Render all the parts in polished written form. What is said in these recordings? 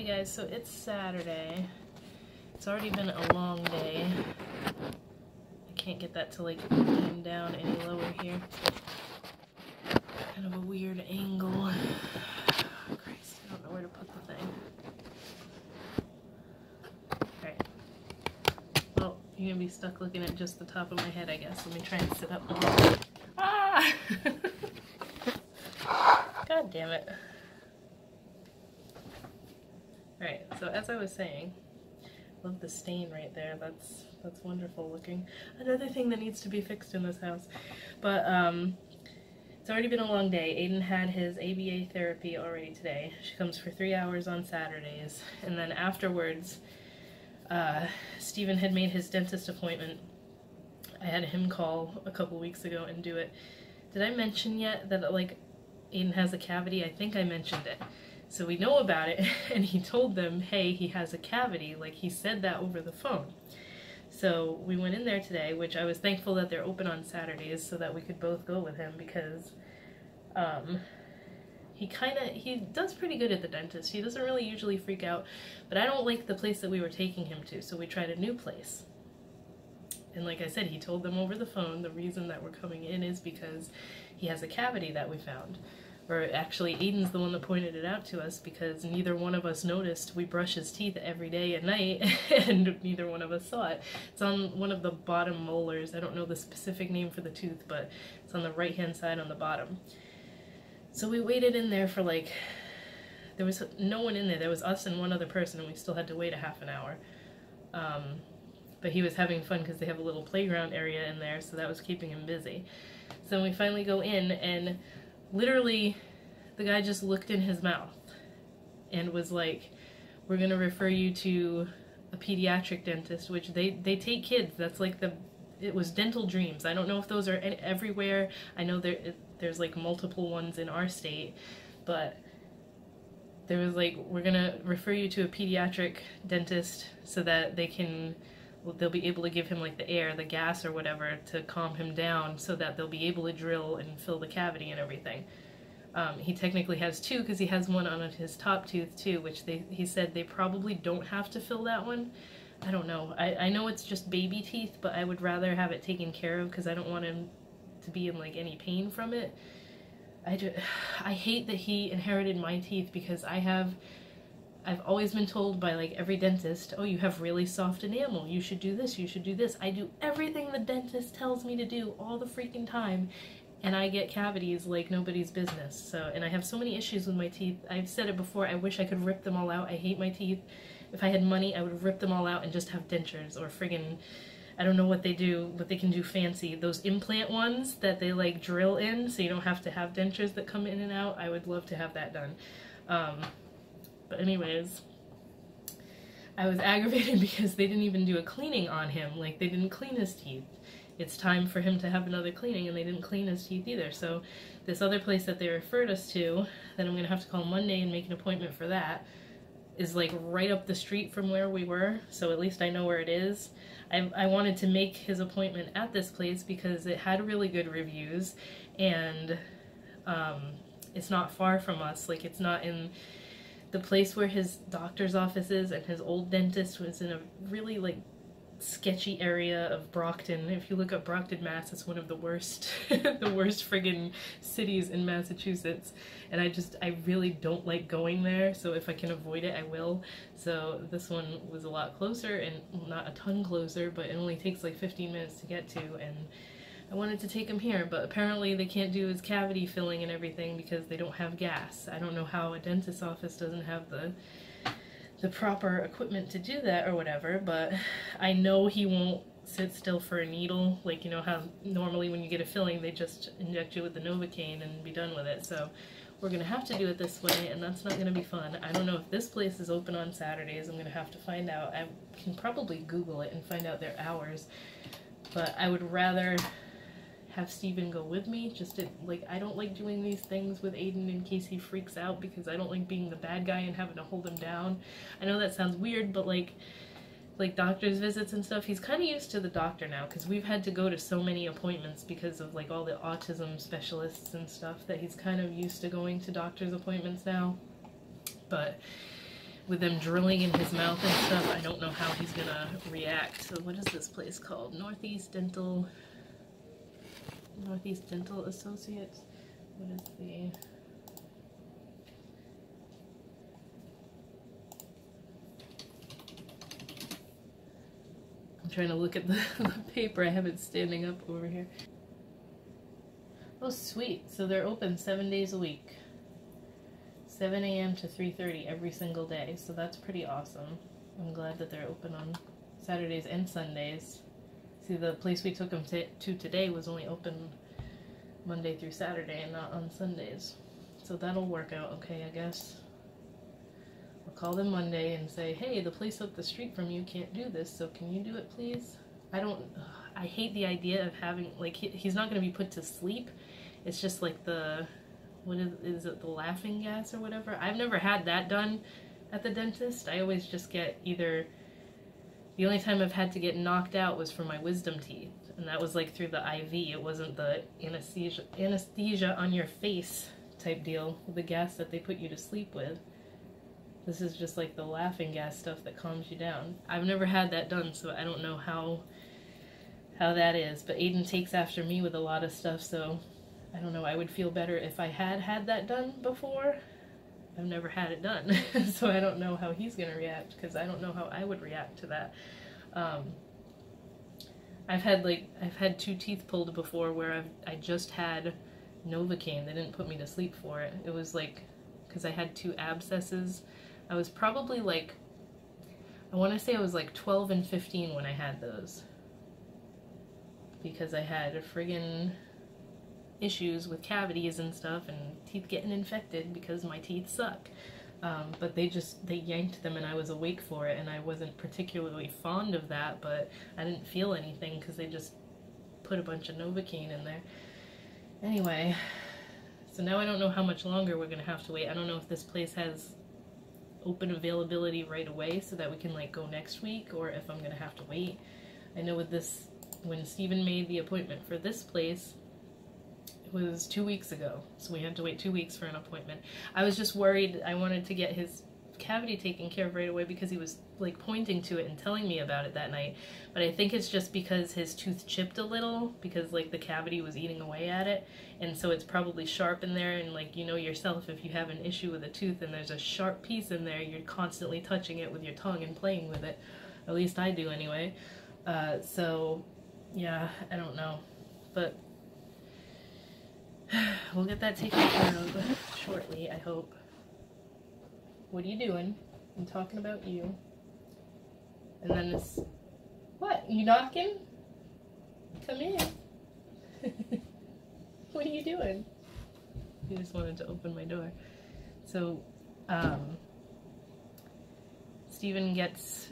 Hey guys, so it's Saturday. It's already been a long day. I can't get that to like aim down any lower here. Kind of a weird angle. Christ, I don't know where to put the thing. Alright. Well, you're gonna be stuck looking at just the top of my head, I guess. Let me try and sit up more. Ah! God damn it. Alright, so as I was saying, love the stain right there. That's wonderful looking. Another thing that needs to be fixed in this house. But it's already been a long day. Aiden had his ABA therapy already today. She comes for 3 hours on Saturdays. And then afterwards, Steven had made his dentist appointment. I had him call a couple weeks ago and do it. Did I mention yet that like Aiden has a cavity? I think I mentioned it. So we know about it, and he told them, hey, he has a cavity, like he said that over the phone. So we went in there today, which I was thankful that they're open on Saturdays so that we could both go with him, because he does pretty good at the dentist. He doesn't really usually freak out, but I don't like the place that we were taking him to, so we tried a new place. And like I said, he told them over the phone the reason that we're coming in is because he has a cavity that we found. Or actually, Aiden's the one that pointed it out to us because neither one of us noticed. We brush his teeth every day at night, and neither one of us saw it. It's on one of the bottom molars. I don't know the specific name for the tooth, but it's on the right-hand side on the bottom. So we waited in there for like, there was no one in there. There was us and one other person, and we still had to wait a half an hour. But he was having fun because they have a little playground area in there, so that was keeping him busy. So we finally go in, and literally, the guy just looked in his mouth and was like, we're going to refer you to a pediatric dentist, which they take kids. That's like it was Dental Dreams. I don't know if those are everywhere. I know there's like multiple ones in our state, but there was like, we're going to refer you to a pediatric dentist so that they'll be able to give him like the air, the gas or whatever to calm him down so that they'll be able to drill and fill the cavity and everything. He technically has two because he has one on his top tooth too, which he said they probably don't have to fill that one. I don't know. I know it's just baby teeth, but I would rather have it taken care of because I don't want him to be in like any pain from it. I hate that he inherited my teeth because I've always been told by like every dentist, oh, you have really soft enamel, you should do this, you should do this. I do everything the dentist tells me to do all the freaking time, and I get cavities like nobody's business. So, and I have so many issues with my teeth. I've said it before, I wish I could rip them all out. I hate my teeth. If I had money, I would rip them all out and just have dentures, or friggin', I don't know what they do, but they can do fancy. Those implant ones that they like drill in so you don't have to have dentures that come in and out, I would love to have that done. But anyways, I was aggravated because they didn't even do a cleaning on him. Like, they didn't clean his teeth. It's time for him to have another cleaning, and they didn't clean his teeth either. So this other place that they referred us to, that I'm going to have to call Monday and make an appointment for that, is like right up the street from where we were. So at least I know where it is. I wanted to make his appointment at this place because it had really good reviews, and it's not far from us. Like, it's not in the place where his doctor's office is, and his old dentist was in a really like sketchy area of Brockton. If you look up Brockton, Mass, it's one of the worst the worst friggin' cities in Massachusetts, and I really don't like going there, so if I can avoid it I will. So this one was a lot closer, and well, not a ton closer, but it only takes like 15 minutes to get to, and I wanted to take him here, but apparently they can't do his cavity filling and everything because they don't have gas. I don't know how a dentist's office doesn't have the proper equipment to do that or whatever, but I know he won't sit still for a needle. Like, you know how normally when you get a filling they just inject you with the Novocaine and be done with it. So we're going to have to do it this way, and that's not going to be fun. I don't know if this place is open on Saturdays. I'm going to have to find out. I can probably Google it and find out their hours, but I would rather have Steven go with me. Like, I don't like doing these things with Aiden in case he freaks out, because I don't like being the bad guy and having to hold him down. I know that sounds weird, but like doctor's visits and stuff, he's kind of used to the doctor now, because we've had to go to so many appointments because of like all the autism specialists and stuff, that he's kind of used to going to doctor's appointments now. But with them drilling in his mouth and stuff, I don't know how he's gonna react. So what is this place called? Northeast Dental Associates. What is the... I'm trying to look at the paper. I have it standing up over here. Oh, sweet. So they're open 7 days a week. 7 a.m. to 3:30 every single day. So that's pretty awesome. I'm glad that they're open on Saturdays and Sundays. See, the place we took him to today was only open Monday through Saturday and not on Sundays. So that'll work out okay, I guess. I'll call them Monday and say, hey, the place up the street from you can't do this, so can you do it, please? I hate the idea of having, like, he's not going to be put to sleep. It's just like the, what is it, the laughing gas or whatever? I've never had that done at the dentist. I always just get either, the only time I've had to get knocked out was for my wisdom teeth. And that was like through the IV. It wasn't the anesthesia on your face type deal with the gas that they put you to sleep with. This is just like the laughing gas stuff that calms you down. I've never had that done, so I don't know how that is. But Aiden takes after me with a lot of stuff, so I don't know. I would feel better if I had that done before. I've never had it done, so I don't know how he's gonna react, because I don't know how I would react to that. I've had 2 teeth pulled before where I just had Novocaine. They didn't put me to sleep for it. It was like, because I had 2 abscesses. I was probably like, I want to say I was like 12 and 15 when I had those. Because I had friggin' issues with cavities and stuff and teeth getting infected because my teeth suck. But they yanked them and I was awake for it, and I wasn't particularly fond of that, but I didn't feel anything because they just put a bunch of Novocaine in there. Anyway, so now I don't know how much longer we're gonna have to wait. I don't know if this place has open availability right away so that we can like go next week, or if I'm gonna have to wait. I know with this, when Steven made the appointment for this place, it was 2 weeks ago, so we had to wait 2 weeks for an appointment. I was just worried. I wanted to get his cavity taken care of right away because he was like pointing to it and telling me about it that night, but I think it's just because his tooth chipped a little because like the cavity was eating away at it, and so it's probably sharp in there, and like, you know yourself, if you have an issue with a tooth and there's a sharp piece in there, you're constantly touching it with your tongue and playing with it. At least I do anyway. So yeah, I don't know, but we'll get that taken care of shortly, I hope. What are you doing? I'm talking about you. And then this... What? You knocking? Come in. What are you doing? He just wanted to open my door. So, Steven gets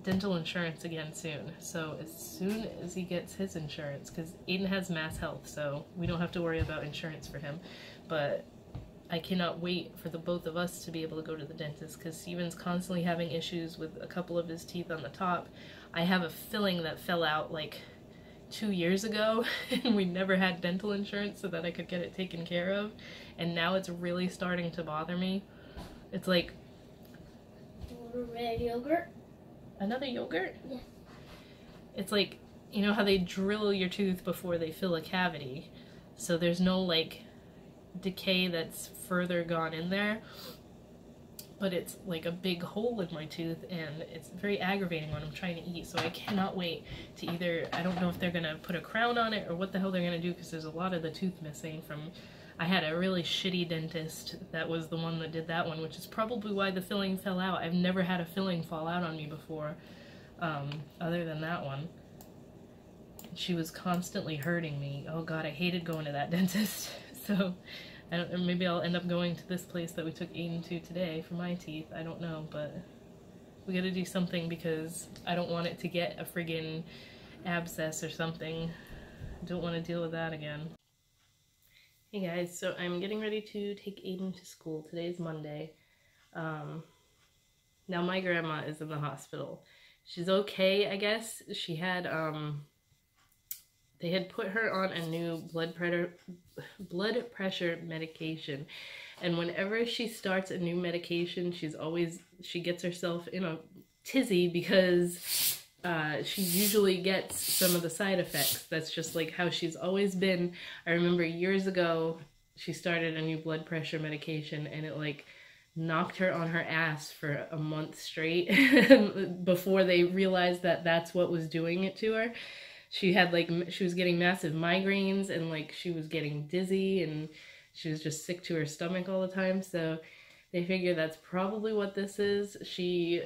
dental insurance again soon. So as soon as he gets his insurance, because Aiden has Mass Health, so we don't have to worry about insurance for him. But I cannot wait for the both of us to be able to go to the dentist, because Steven's constantly having issues with a couple of his teeth on the top. I have a filling that fell out like 2 years ago, and we never had dental insurance so that I could get it taken care of, and now it's really starting to bother me. It's like... Red yogurt? Another yogurt? Yes. It's like, you know how they drill your tooth before they fill a cavity, so there's no like decay that's further gone in there, but it's like a big hole in my tooth, and it's very aggravating when I'm trying to eat. So I cannot wait to either, I don't know if they're gonna put a crown on it or what the hell they're gonna do, because there's a lot of the tooth missing from, I had a really shitty dentist that was the one that did that one, which is probably why the filling fell out. I've never had a filling fall out on me before, other than that one. She was constantly hurting me. Oh god, I hated going to that dentist. So, I don't, maybe I'll end up going to this place that we took Aiden to today for my teeth. I don't know, but we gotta do something because I don't want it to get a friggin' abscess or something. I don't want to deal with that again. Hey guys, so I'm getting ready to take Aiden to school. Today's Monday. Now my grandma is in the hospital. She's okay, I guess. She had, they had put her on a new blood pressure medication, And whenever she starts a new medication, she gets herself in a tizzy because she usually gets some of the side effects. That's just like how she's always been. I remember years ago, she started a new blood pressure medication and it like knocked her on her ass for a month straight before they realized that that's what was doing it to her. She was getting massive migraines and like she was getting dizzy and she was just sick to her stomach all the time. So they figure that's probably what this is. She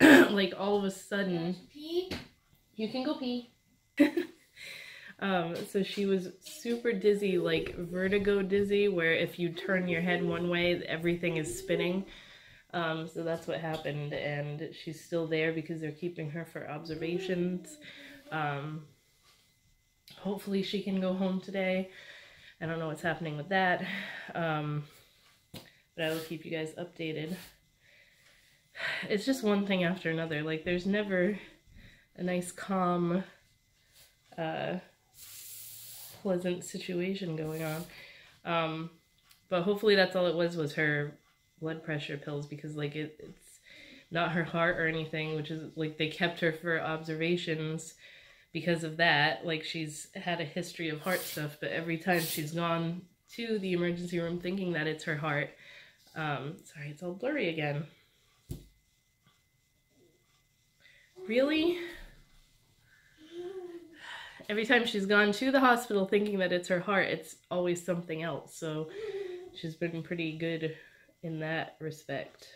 like all of a sudden, you can go pee. So she was super dizzy, like vertigo dizzy, where if you turn your head one way, everything is spinning. So that's what happened, and she's still there because they're keeping her for observations. Hopefully she can go home today. I don't know what's happening with that, but I will keep you guys updated. It's just one thing after another. Like, there's never a nice, calm, pleasant situation going on. But hopefully that's all it was her blood pressure pills, because like it's not her heart or anything, which is like they kept her for observations because of that. Like, she's had a history of heart stuff, but every time she's gone to the emergency room thinking that it's her heart, sorry, it's all blurry again. Really? Every time she's gone to the hospital thinking that it's her heart, it's always something else. So she's been pretty good in that respect.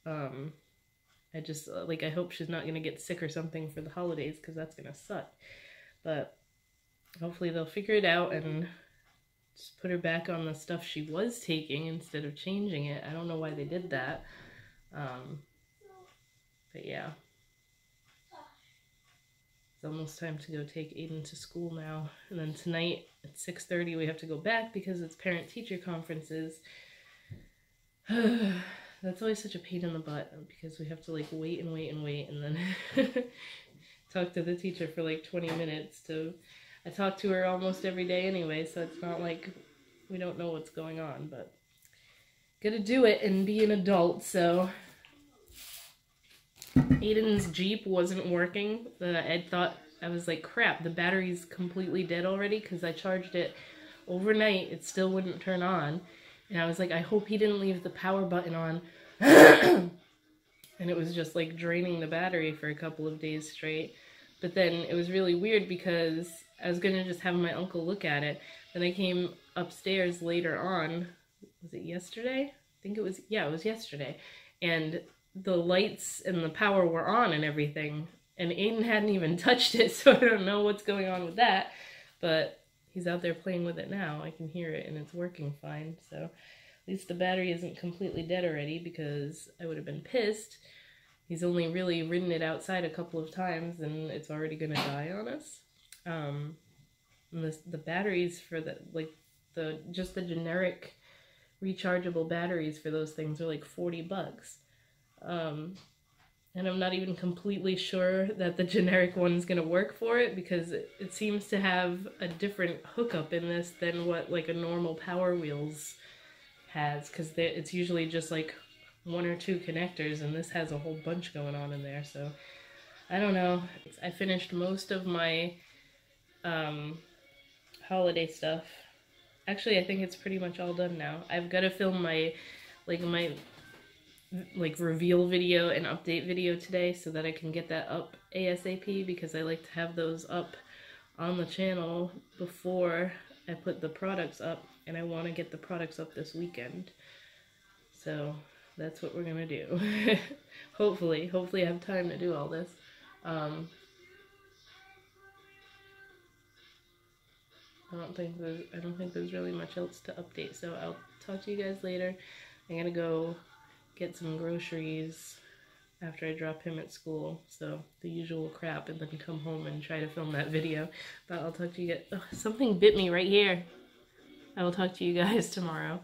I just, like, I hope she's not going to get sick or something for the holidays, because that's going to suck. But hopefully they'll figure it out and just put her back on the stuff she was taking instead of changing it. I don't know why they did that. But yeah. It's almost time to go take Aiden to school now. And then tonight at 6:30 we have to go back because it's parent-teacher conferences. That's always such a pain in the butt, because we have to like wait and wait and wait and then talk to the teacher for like 20 minutes. I talk to her almost every day anyway, so it's not like we don't know what's going on, but gotta do it and be an adult. So Aiden's Jeep wasn't working. I was like, crap, the battery's completely dead already, because I charged it overnight. It still wouldn't turn on. And I was like, I hope he didn't leave the power button on. And it was just like draining the battery for a couple of days straight. But then it was really weird because I was going to just have my uncle look at it. Then I came upstairs later on. Was it yesterday? I think it was, yeah, it was yesterday. And the lights and the power were on and everything. And Aiden hadn't even touched it, so I don't know what's going on with that. But he's out there playing with it now. I can hear it and it's working fine. So at least the battery isn't completely dead already, because I would have been pissed. He's only really ridden it outside a couple of times and it's already gonna die on us. And the batteries for just the generic rechargeable batteries for those things are like $40. And I'm not even completely sure that the generic one's gonna work for it, because it seems to have a different hookup in this than what like a normal Power Wheels has, because it's usually just like 1 or 2 connectors, and this has a whole bunch going on in there. So I don't know. I finished most of my holiday stuff. Actually, I think it's pretty much all done now. I've got to film my reveal video and update video today so that I can get that up ASAP, because I like to have those up on the channel before I put the products up, and I want to get the products up this weekend. So that's what we're gonna do. Hopefully I have time to do all this. I don't think there's really much else to update, so I'll talk to you guys later. I'm gonna go get some groceries after I drop him at school, so the usual crap, and then come home and try to film that video. But I'll talk to you guys. Oh, something bit me right here. I will talk to you guys tomorrow.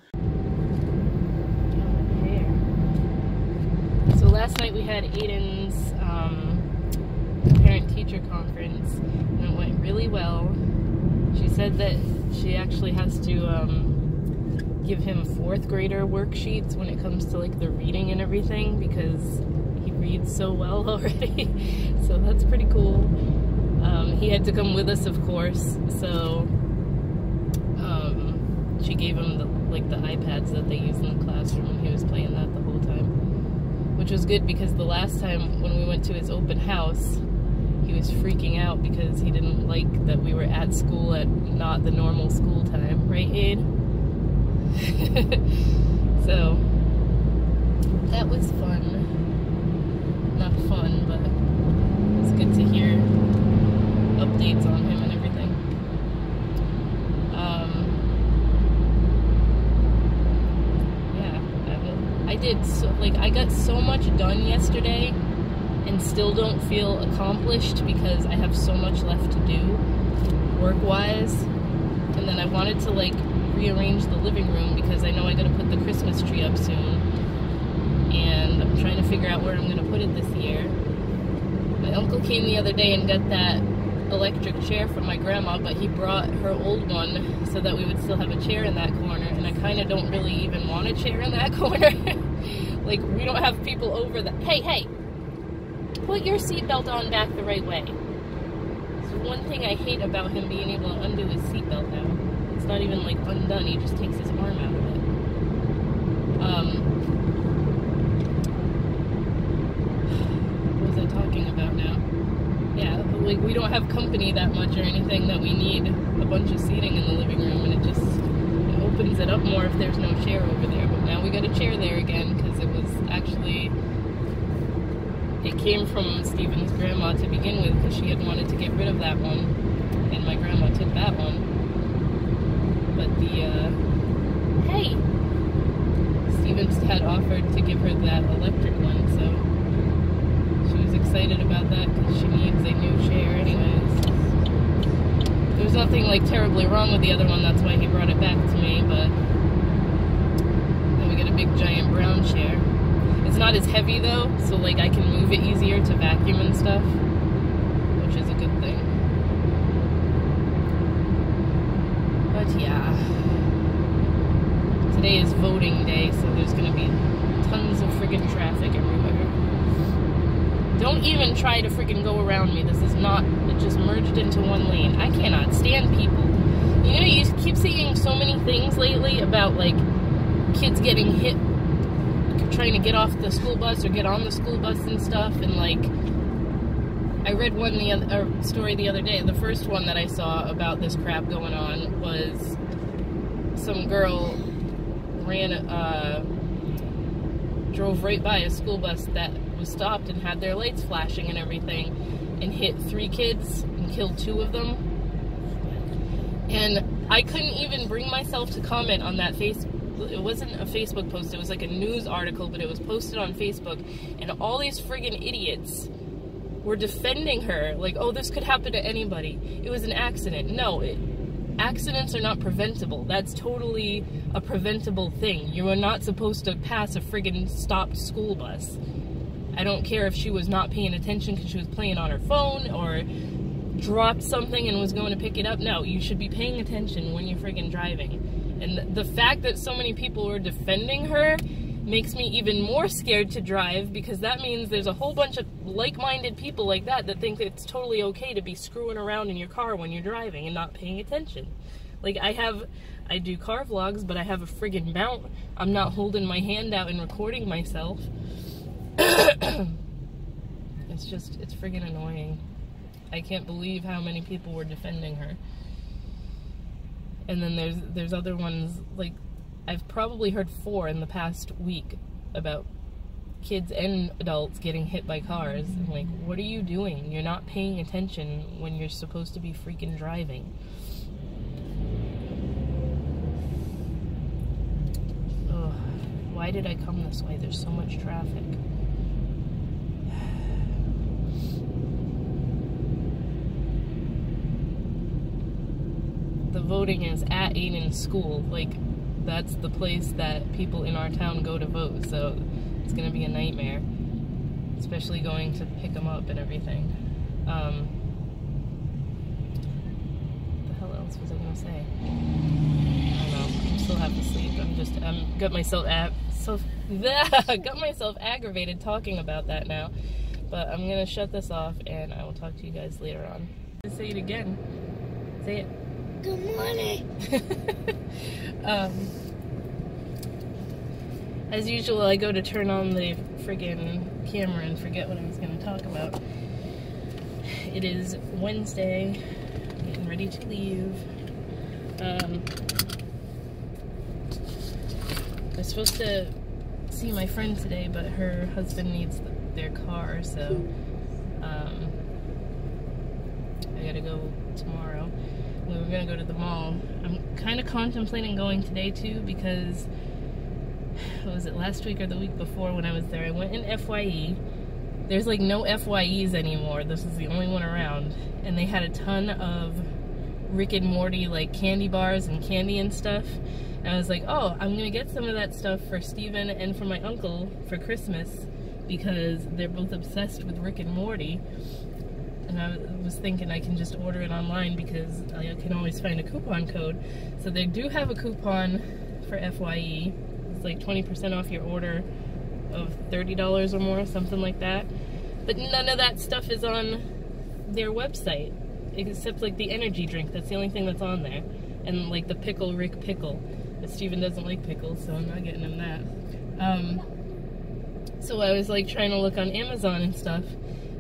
So last night we had Aiden's parent-teacher conference, and it went really well. She said that she actually has to give him 4th grader worksheets when it comes to like the reading and everything, because he reads so well already. So that's pretty cool. He had to come with us, of course, so she gave him the iPads that they use in the classroom, and he was playing that the whole time, which was good, because the last time when we went to his open house, he was freaking out because he didn't like that we were at school at not the normal school time, right, Aid? So that was fun. Not fun, but it was good to hear updates on him and everything. I did so, I got so much done yesterday and still don't feel accomplished because I have so much left to do work-wise. And then I wanted to rearrange the living room because I know I gotta put the Christmas tree up soon. And I'm trying to figure out where I'm gonna put it this year. My uncle came the other day and got that electric chair from my grandma, but he brought her old one so that we would still have a chair in that corner, and I kind of don't really even want a chair in that corner. We don't have people over that. Hey, put your seatbelt on back the right way. It's one thing I hate about him being able to undo his seatbelt now. It's not even undone, he just takes his arm out of it. What was I talking about now? Yeah, we don't have company that much or anything that we need a bunch of seating in the living room, and it opens it up more if there's no chair over there. But now we got a chair there again because it was actually, it came from Stephen's grandma to begin with because she had wanted to get rid of that one, and my grandma took that one. But hey! Stephen's had offered to give her that electric one, so she was excited about that because she needs a new chair anyways. There's nothing terribly wrong with the other one, that's why he brought it back to me, but then we got a big giant brown chair. It's not as heavy though, so I can move it easier to vacuum and stuff, which is a good thing. But yeah, today is voting day, so there's gonna be tons of friggin' traffic everywhere. Don't even try to freaking go around me. This is not, it just merged into one lane. I cannot stand people. You know, you keep seeing so many things lately about, kids getting hit, trying to get off the school bus or get on the school bus and stuff, and, I read story the other day. The first one that I saw about this crap going on was some girl drove right by a school bus that was stopped and had their lights flashing and everything, and hit 3 kids and killed 2 of them. And I couldn't even bring myself to comment on that it wasn't a Facebook post, it was a news article, but it was posted on Facebook, and all these friggin' idiots were defending her, oh, this could happen to anybody. It was an accident. No, accidents are not preventable. That's totally a preventable thing. You are not supposed to pass a friggin' stopped school bus. I don't care if she was not paying attention because she was playing on her phone or dropped something and was going to pick it up. No, you should be paying attention when you're friggin' driving. And the fact that so many people were defending her makes me even more scared to drive, because that means there's a whole bunch of like-minded people like that think that it's totally okay to be screwing around in your car when you're driving and not paying attention. I do car vlogs, but I have a friggin' mount. I'm not holding my hand out and recording myself. It's friggin' annoying. I can't believe how many people were defending her. And then there's other ones, I've probably heard 4 in the past week about kids and adults getting hit by cars. And what are you doing? You're not paying attention when you're supposed to be freaking driving. Ugh, why did I come this way? There's so much traffic. The voting is at Aiden's school. That's the place that people in our town go to vote, so it's gonna be a nightmare, especially going to pick them up and everything. What the hell else was I gonna say? I don't know. I'm still half asleep. Got myself aggravated talking about that now. But I'm gonna shut this off, and I will talk to you guys later on. Say it again. Say it. Good morning. As usual, I go to turn on the friggin' camera and forget what I was gonna talk about. It is Wednesday, getting ready to leave. I was supposed to see my friend today, but her husband needs their car, so I gotta go tomorrow. We were gonna go to the mall. I'm kind of contemplating going today too, because what was it, last week or the week before when I was there, I went in FYE. There's like no FYEs anymore. This is the only one around, and they had a ton of Rick and Morty like candy bars and candy and stuff. And I was like, oh, I'm gonna get some of that stuff for Steven and for my uncle for Christmas, because they're both obsessed with Rick and Morty. And I was thinking I can just order it online because I can always find a coupon code. So they do have a coupon for FYE. It's like 20% off your order of $30 or more, something like that. But none of that stuff is on their website, except like the energy drink. That's the only thing that's on there. And like the Pickle Rick Pickle. But Steven doesn't like pickles, so I'm not getting him that. So I was like trying to look on Amazon and stuff,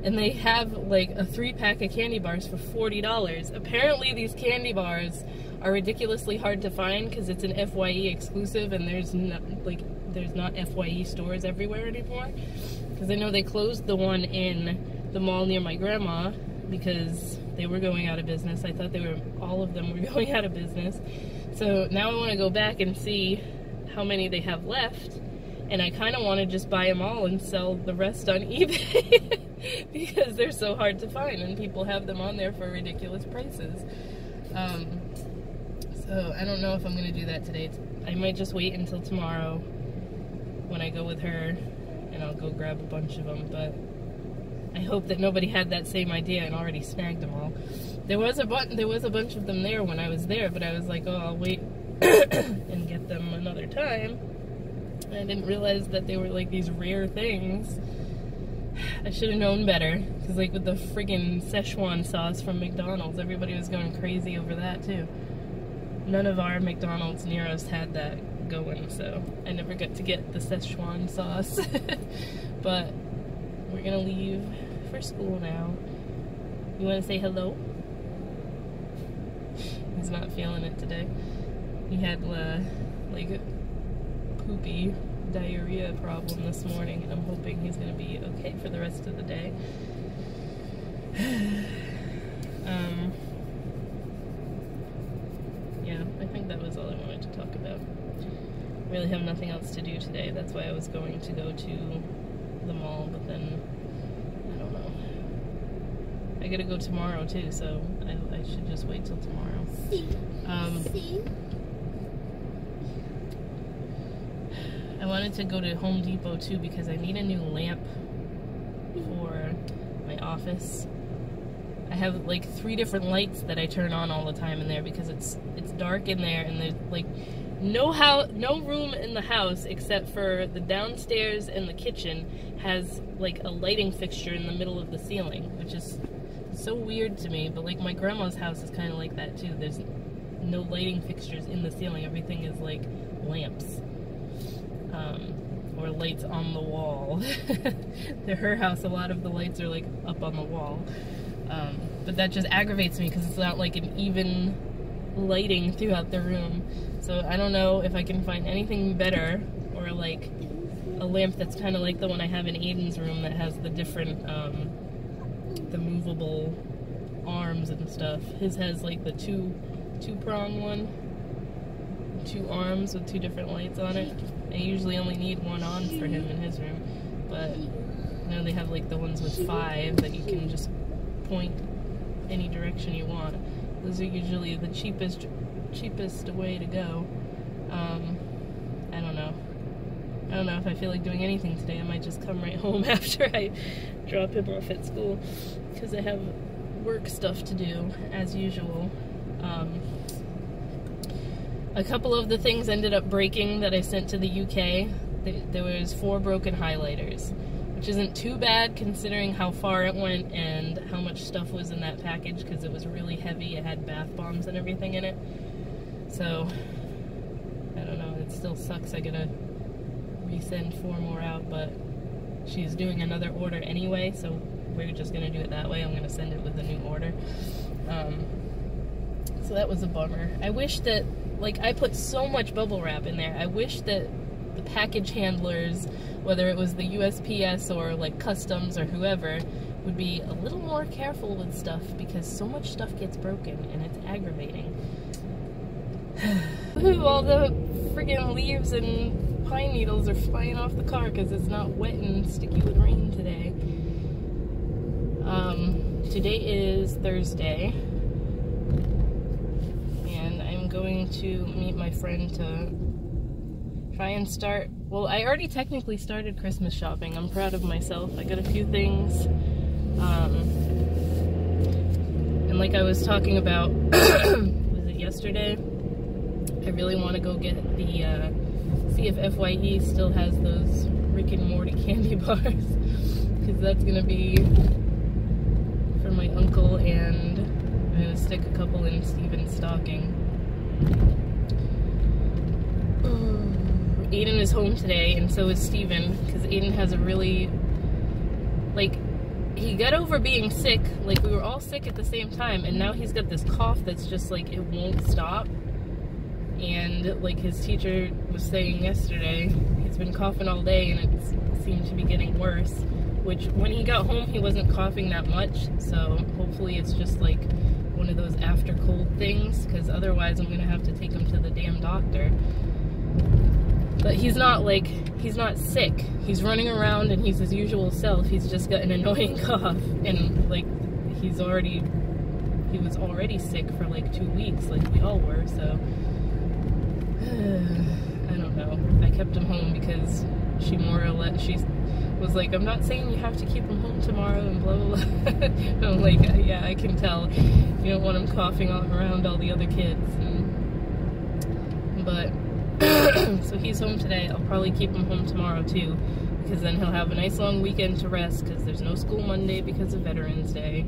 and they have like a 3-pack of candy bars for $40. Apparently these candy bars are ridiculously hard to find because it's an FYE exclusive, and there's not FYE stores everywhere anymore. Because I know they closed the one in the mall near my grandma because they were going out of business. I thought all of them were going out of business. So now I want to go back and see how many they have left. And I kind of want to just buy them all and sell the rest on eBay because they're so hard to find and people have them on there for ridiculous prices. So I don't know if I'm going to do that today. I might just wait until tomorrow when I go with her, and I'll go grab a bunch of them. But I hope that nobody had that same idea and already snagged them all. There was a bunch of them there when I was there, but I was like, oh, I'll wait and get them another time. And I didn't realize that they were like these rare things. I should have known better, because like with the friggin' Szechuan sauce from McDonald's, everybody was going crazy over that too. None of our McDonald's near us had that going, so I never got to get the Szechuan sauce. But we're gonna leave for school now. You want to say hello? He's not feeling it today. He had like a poopy diarrhea problem this morning, and I'm hoping he's gonna be okay for the rest of the day. Yeah, I think that was all I wanted to talk about. Really have nothing else to do today. That's why I was going to go to the mall, but then I don't know. I gotta go tomorrow too, so I should just wait till tomorrow. I wanted to go to Home Depot too because I need a new lamp for my office. I have like 3 different lights that I turn on all the time in there because it's dark in there, and there's like no room in the house except for the downstairs, and the kitchen has like a lighting fixture in the middle of the ceiling, which is so weird to me. But like my grandma's house is kind of like that too. There's no lighting fixtures in the ceiling. Everything is like lamps. Or lights on the wall. To her house, a lot of the lights are like up on the wall. But that just aggravates me because it's not like an even lighting throughout the room. So I don't know if I can find anything better, or like a lamp that's kind of like the one I have in Aiden's room that has the different, the movable arms and stuff. His has like the two-prong one. 2 arms with 2 different lights on it. I usually only need 1 on for him in his room, but now they have like the ones with 5 that you can just point any direction you want. Those are usually the cheapest way to go. I don't know. I don't know if I feel like doing anything today. I might just come right home after I drop him off at school, because I have work stuff to do as usual. A couple of the things ended up breaking that I sent to the UK. There was 4 broken highlighters, which isn't too bad considering how far it went and how much stuff was in that package, because it was really heavy. It had bath bombs and everything in it. So, I don't know, it still sucks. I gotta resend 4 more out, but she's doing another order anyway, so we're just gonna do it that way. I'm gonna send it with a new order. So that was a bummer. I wish that, like, I put so much bubble wrap in there. I wish that the package handlers, whether it was the USPS or like customs or whoever, would be a little more careful with stuff, because so much stuff gets broken and it's aggravating. All the friggin' leaves and pine needles are flying off the car because it's not wet and sticky with rain today. Today is Thursday, and I'm going to meet my friend to try and start, well, I already technically started Christmas shopping. I'm proud of myself. I got a few things, and like I was talking about, was it yesterday? I really want to go get the, see if FYE still has those Rick and Morty candy bars, because that's going to be for my uncle, and I'm going to stick a couple in Steven's stocking. Aiden is home today, and so is Steven, because Aiden has a really, like, he got over being sick. Like, we were all sick at the same time, and now he's got this cough that's just, like, it won't stop. And, like, his teacher was saying yesterday, he's been coughing all day, and it seemed to be getting worse. Which, when he got home, he wasn't coughing that much, so hopefully it's just, like, one of those after cold things, because otherwise I'm gonna have to take him to the damn doctor. But he's not, like, he's not sick. He's running around and he's his usual self. He's just got an annoying cough. And, like, he was already sick for, like, 2 weeks, like we all were, so. I don't know. I kept him home because she more or less, she was like, I'm not saying you have to keep him home tomorrow and blah, blah, blah. I'm like, yeah, I can tell. You don't want him coughing all around all the other kids. But, so he's home today. I'll probably keep him home tomorrow too, because then he'll have a nice long weekend to rest, because there's no school Monday because of Veterans Day.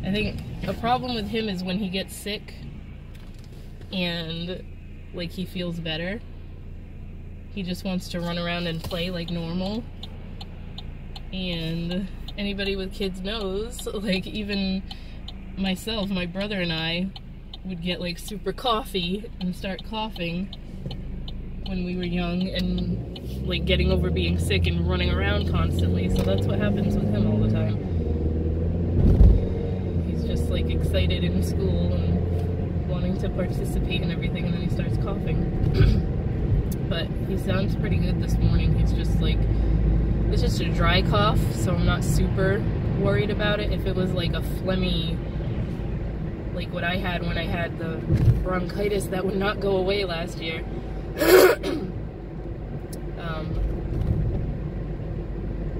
I think a problem with him is when he gets sick and, like, he feels better, he just wants to run around and play like normal. And anybody with kids knows, like, even myself, my brother and I would get, like, super coughy and start coughing when we were young, and, like, getting over being sick and running around constantly. So that's what happens with him all the time. He's just, like, excited in school and wanting to participate in everything, and then he starts coughing. But he sounds pretty good this morning. He's just, like, it's just a dry cough, so I'm not super worried about it. If it was, like, a phlegmy, like what I had when I had the bronchitis that would not go away last year.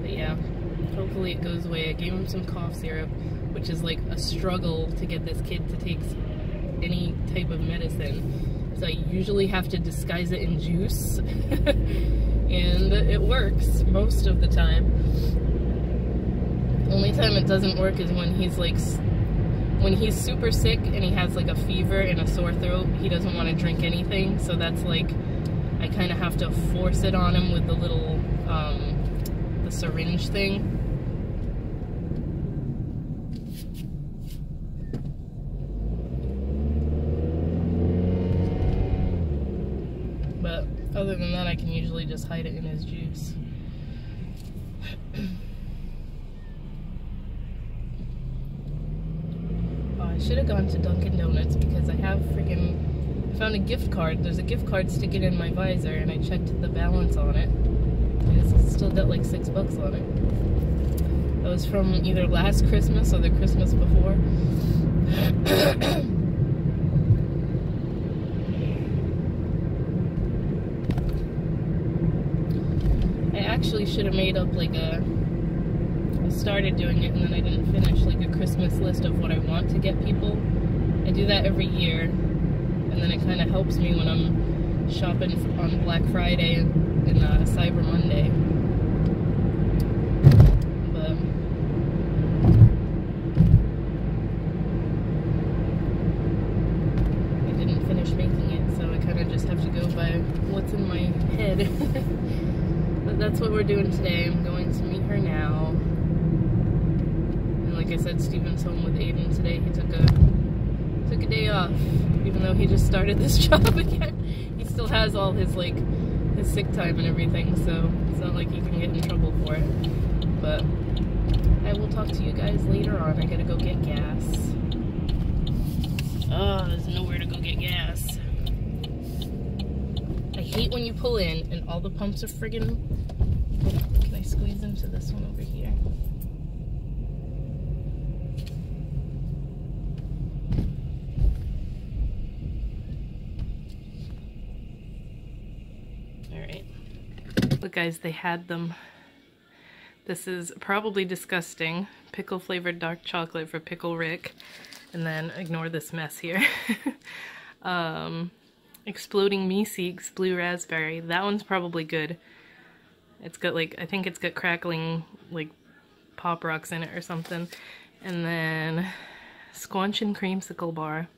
But yeah, hopefully it goes away. I gave him some cough syrup, which is, like, a struggle to get this kid to take any type of medicine. So I usually have to disguise it in juice. And it works most of the time. The only time it doesn't work is when he's, like, when he's super sick and he has, like, a fever and a sore throat. He doesn't want to drink anything, so that's, like, I kind of have to force it on him with the little, the syringe thing. But other than that, I can usually just hide it in his juice. I should have gone to Dunkin' Donuts, because I have freaking found a gift card. There's a gift card sticking in my visor, and I checked the balance on it. And it's still got like $6 on it. That was from either last Christmas or the Christmas before. I actually should have made up like a started doing it and then I didn't finish, like a Christmas list of what I want to get people. I do that every year, and then it kind of helps me when I'm shopping on Black Friday and Cyber Monday. But I didn't finish making it, so I kind of just have to go by what's in my head. But that's what we're doing today. I'm going to meet her now. And like I said, Steven's home with Aiden today. He took a day off, even though he just started this job again. He still has all his his sick time and everything, so it's not like he can get in trouble for it. But I will talk to you guys later on. I gotta go get gas. Oh, there's nowhere to go get gas. I hate when you pull in and all the pumps are friggin'... Can I squeeze into this one over here? Alright. Look guys, they had them. This is probably disgusting. Pickle flavored dark chocolate for Pickle Rick. And then ignore this mess here. Exploding Meeseeks blue raspberry. That one's probably good. It's got I think it's got crackling Pop Rocks in it or something. And then Squanchin' Creamsicle bar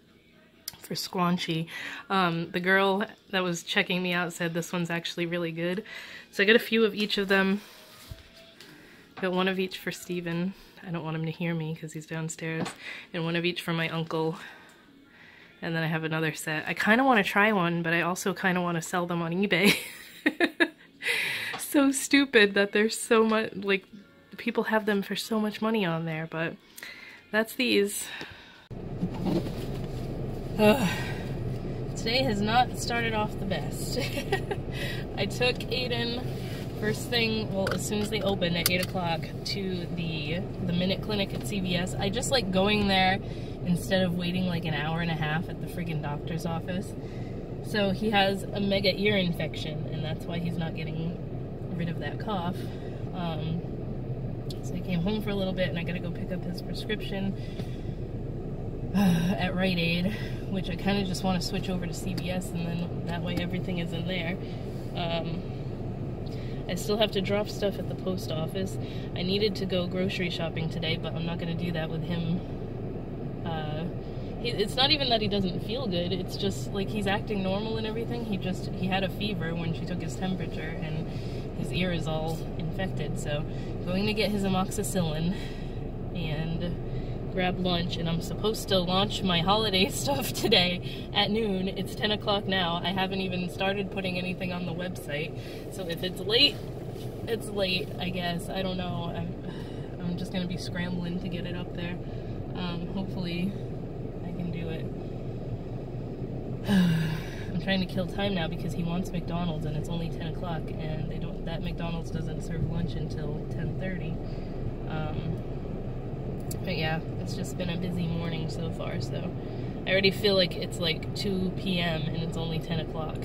for Squanchy. The girl that was checking me out said this one's actually really good. So I got a few of each of them. Got one of each for Steven. I don't want him to hear me because he's downstairs. And one of each for my uncle. And then I have another set. I kind of want to try one, but I also kind of want to sell them on eBay. So stupid that there's so much, people have them for so much money on there, but that's these. Today has not started off the best. I took Aiden first thing, well, as soon as they open at 8 o'clock to the Minute Clinic at CVS. I just like going there instead of waiting like an hour and a half at the friggin' doctor's office. So he has a mega ear infection, and that's why he's not getting rid of that cough. So I came home for a little bit, and I gotta go pick up his prescription at Rite Aid, which I kind of just want to switch over to CVS, and then that way everything is in there. I still have to drop stuff at the post office. I needed to go grocery shopping today, but I'm not going to do that with him. It's not even that he doesn't feel good, it's just like he's acting normal and everything. He had a fever when she took his temperature, and his ear is all infected. So I'm going to get his amoxicillin and grab lunch, and I'm supposed to launch my holiday stuff today at noon. It's 10 o'clock now. I haven't even started putting anything on the website, so if it's late, it's late, I guess. I don't know. I'm just gonna be scrambling to get it up there. Hopefully I can do it. I'm trying to kill time now because he wants McDonald's and it's only 10 o'clock, and that McDonald's doesn't serve lunch until 10:30. But yeah, it's just been a busy morning so far, so I already feel like it's like 2 p.m. and it's only 10 o'clock.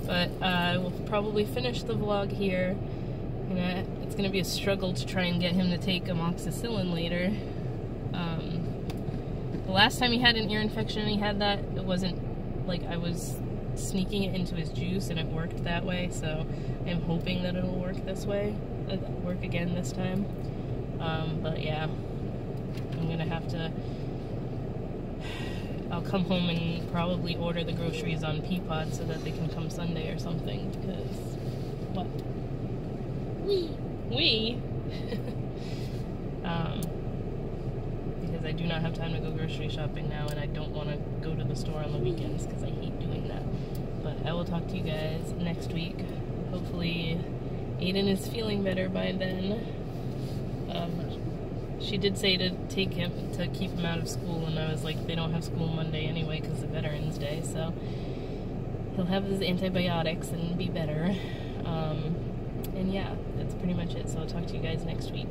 But I will probably finish the vlog here. And it's going to be a struggle to try and get him to take amoxicillin later. The last time he had an ear infection and he had that, it wasn't like I was sneaking it into his juice and it worked that way, so I'm hoping that it'll work this way, work again this time. But yeah, I'm gonna have to, I'll come home and probably order the groceries on Peapod so that they can come Sunday or something, because, what? We? Because I do not have time to go grocery shopping now, and I don't want to go to the store on the weekends because I hate doing that. But I will talk to you guys next week. Hopefully Aiden is feeling better by then. She did say to take him, to keep him out of school, and I was like, they don't have school Monday anyway because of Veterans Day, so he'll have his antibiotics and be better. And yeah, that's pretty much it, so I'll talk to you guys next week.